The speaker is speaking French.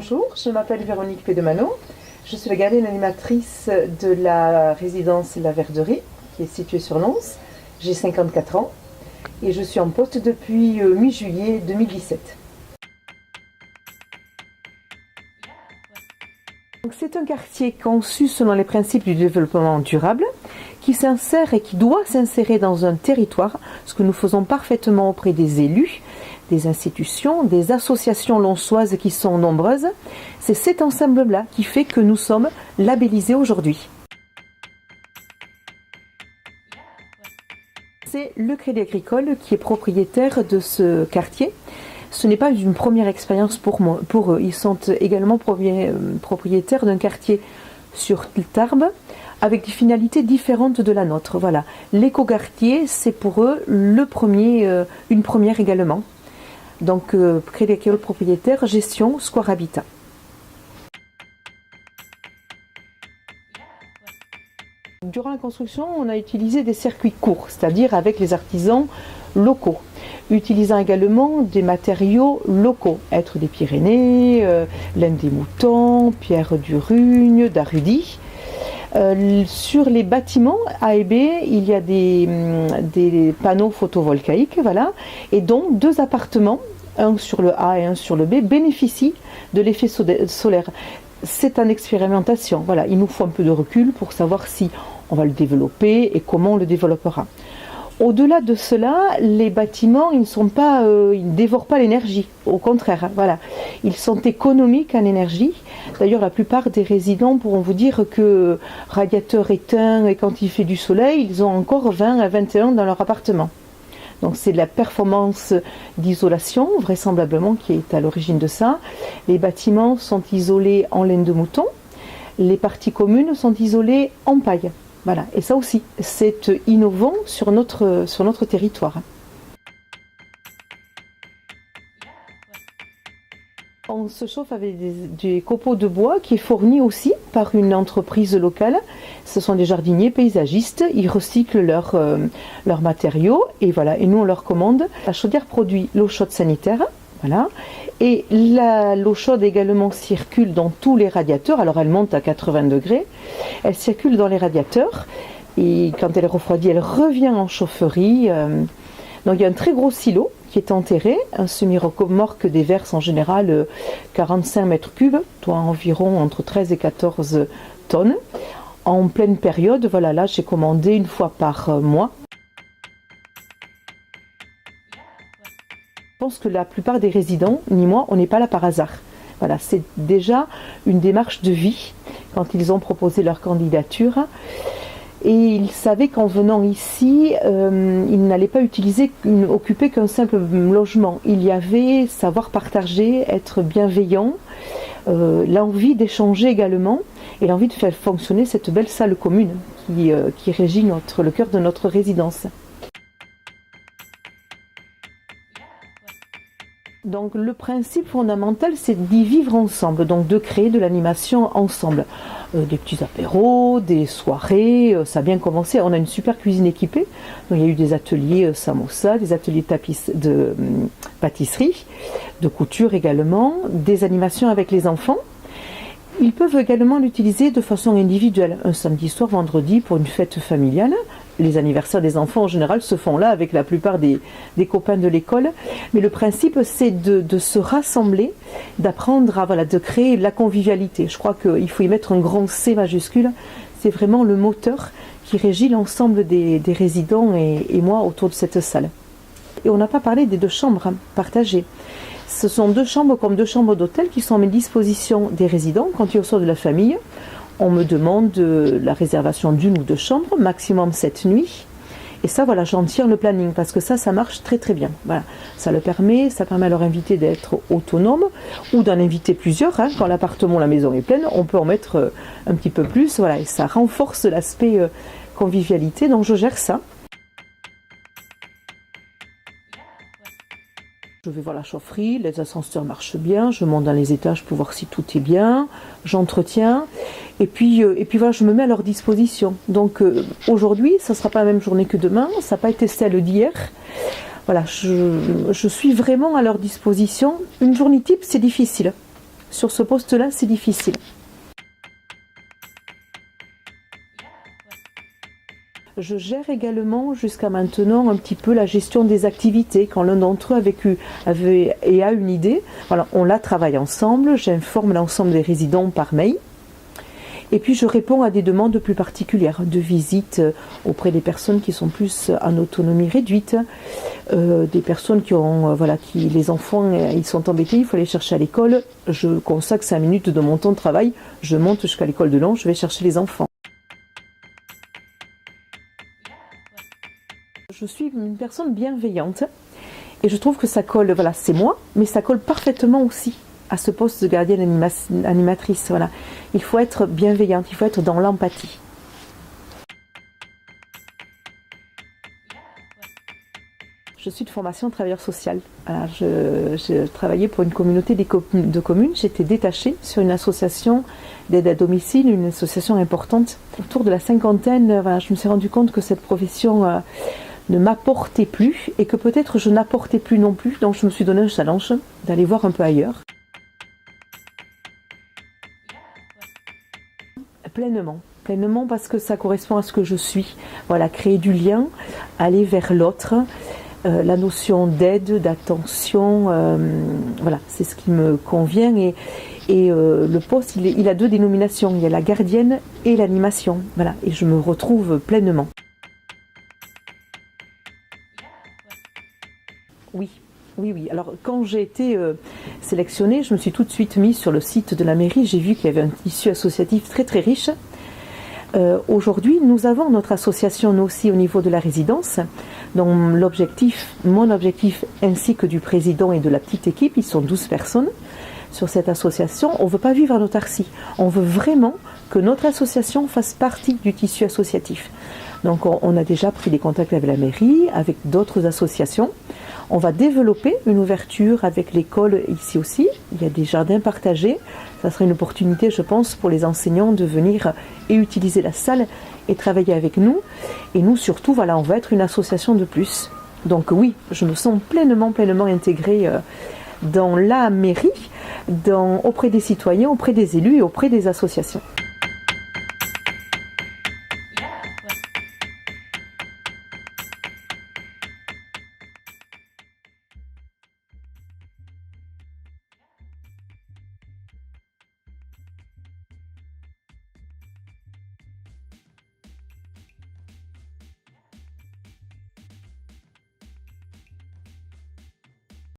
Bonjour, je m'appelle Véronique Pedemano. Je suis la gardienne animatrice de la résidence La Verderie, qui est située sur Lens. J'ai 54 ans et je suis en poste depuis mi-juillet 2017. C'est un quartier conçu selon les principes du développement durable, qui s'insère et qui doit s'insérer dans un territoire, ce que nous faisons parfaitement auprès des élus, des institutions, des associations lensoises qui sont nombreuses. C'est cet ensemble-là qui fait que nous sommes labellisés aujourd'hui. C'est le Crédit Agricole qui est propriétaire de ce quartier. Ce n'est pas une première expérience pour eux. Ils sont également propriétaires d'un quartier sur Tarbes avec des finalités différentes de la nôtre. Voilà. L'éco-quartier, c'est pour eux une première également. Donc, Crédit Agricole propriétaire, gestion, Square Habitat. Durant la construction, on a utilisé des circuits courts, c'est-à-dire avec les artisans locaux, utilisant également des matériaux locaux, être des Pyrénées, laine des moutons, pierre du Rugne, d'Arudi. Sur les bâtiments A et B, il y a des panneaux photovoltaïques, voilà, et dont 2 appartements, un sur le A et un sur le B, bénéficient de l'effet solaire. C'est en expérimentation, voilà, il nous faut un peu de recul pour savoir si on va le développer et comment on le développera. Au-delà de cela, les bâtiments, ils ne dévorent pas l'énergie. Au contraire, voilà. Ils sont économiques en énergie. D'ailleurs, la plupart des résidents pourront vous dire que radiateur éteint et quand il fait du soleil, ils ont encore 20 à 21 dans leur appartement. Donc c'est de la performance d'isolation, vraisemblablement, qui est à l'origine de ça. Les bâtiments sont isolés en laine de mouton. Les parties communes sont isolées en paille. Voilà, et ça aussi, c'est innovant sur notre territoire. On se chauffe avec des copeaux de bois qui est fourni aussi par une entreprise locale. Ce sont des jardiniers paysagistes, ils recyclent leurs matériaux et voilà, et nous on leur commande. La chaudière produit l'eau chaude sanitaire. Voilà. Et l'eau chaude également circule dans tous les radiateurs. Alors elle monte à 80 degrés. Elle circule dans les radiateurs. Et quand elle est refroidie, elle revient en chaufferie. Donc il y a un très gros silo qui est enterré. Un semi-remorque déverse en général 45 mètres cubes, soit environ entre 13 et 14 tonnes. En pleine période, voilà, là j'ai commandé une fois par mois. Je pense que la plupart des résidents, ni moi, on n'est pas là par hasard. Voilà, c'est déjà une démarche de vie quand ils ont proposé leur candidature. Et ils savaient qu'en venant ici, ils n'allaient pas occuper qu'un simple logement. Il y avait savoir partager, être bienveillant, l'envie d'échanger également et l'envie de faire fonctionner cette belle salle commune qui régit le cœur de notre résidence. Donc le principe fondamental, c'est d'y vivre ensemble, donc de créer de l'animation ensemble. Des petits apéros, des soirées, ça a bien commencé. On a une super cuisine équipée. Donc, il y a eu des ateliers samosa, des ateliers de pâtisserie, de couture également, des animations avec les enfants. Ils peuvent également l'utiliser de façon individuelle, un samedi soir, vendredi, pour une fête familiale. Les anniversaires des enfants en général se font là avec la plupart des copains de l'école. Mais le principe, c'est de se rassembler, d'apprendre de créer la convivialité. Je crois qu'il faut y mettre un grand C majuscule. C'est vraiment le moteur qui régit l'ensemble des résidents et moi autour de cette salle. Et on n'a pas parlé des 2 chambres partagées. Ce sont 2 chambres comme 2 chambres d'hôtel qui sont à disposition des résidents quand ils reçoivent de la famille. On me demande la réservation d'1 ou 2 chambres, maximum 7 nuits. Et ça, voilà, j'en tire le planning parce que ça marche très très bien. Voilà, ça permet à leur invité d'être autonome ou d'en inviter plusieurs. Quand l'appartement, la maison est pleine, on peut en mettre un petit peu plus. Voilà, et ça renforce l'aspect convivialité. Donc je gère ça. Je vais voir la chaufferie, les ascenseurs marchent bien, je monte dans les étages pour voir si tout est bien, j'entretiens, et puis voilà, je me mets à leur disposition. Donc aujourd'hui, ça ne sera pas la même journée que demain, ça n'a pas été celle d'hier. Voilà, je suis vraiment à leur disposition. Une journée type, c'est difficile. sur ce poste-là, c'est difficile. Je gère également jusqu'à maintenant un petit peu la gestion des activités. Quand l'un d'entre eux a une idée, voilà, on la travaille ensemble, j'informe l'ensemble des résidents par mail. Et puis je réponds à des demandes plus particulières, de visite auprès des personnes qui sont plus en autonomie réduite, des personnes qui ont, les enfants, ils sont embêtés, il faut les chercher à l'école. Je consacre 5 minutes de mon temps de travail, je monte jusqu'à l'école de Lons, je vais chercher les enfants. Je suis une personne bienveillante et je trouve que ça colle, c'est moi, mais ça colle parfaitement aussi à ce poste de gardienne animatrice. Voilà. Il faut être bienveillante, il faut être dans l'empathie. Je suis de formation travailleur social. Voilà, je travaillais pour une communauté de communes. J'étais détachée sur une association d'aide à domicile, une association importante. Autour de la cinquantaine, je me suis rendu compte que cette profession ne m'apportait plus et que peut-être je n'apportais plus non plus. Donc je me suis donné un challenge d'aller voir un peu ailleurs. Pleinement parce que ça correspond à ce que je suis. Voilà, créer du lien, aller vers l'autre, la notion d'aide, d'attention, c'est ce qui me convient. Et le poste, il a 2 dénominations, il y a la gardienne et l'animation. Voilà, et je me retrouve pleinement. Oui. Alors, quand j'ai été sélectionnée, je me suis tout de suite mise sur le site de la mairie. J'ai vu qu'il y avait un tissu associatif très très riche. Aujourd'hui, nous avons notre association, nous aussi, au niveau de la résidence. Donc, mon objectif, ainsi que du président et de la petite équipe, ils sont 12 personnes sur cette association. On ne veut pas vivre en autarcie. On veut vraiment que notre association fasse partie du tissu associatif. Donc, on a déjà pris des contacts avec la mairie, avec d'autres associations. On va développer une ouverture avec l'école ici aussi. Il y a des jardins partagés. Ça serait une opportunité, je pense, pour les enseignants de venir et utiliser la salle et travailler avec nous. Et nous, surtout, on va être une association de plus. Donc oui, je me sens pleinement intégrée dans la mairie, auprès des citoyens, auprès des élus et auprès des associations.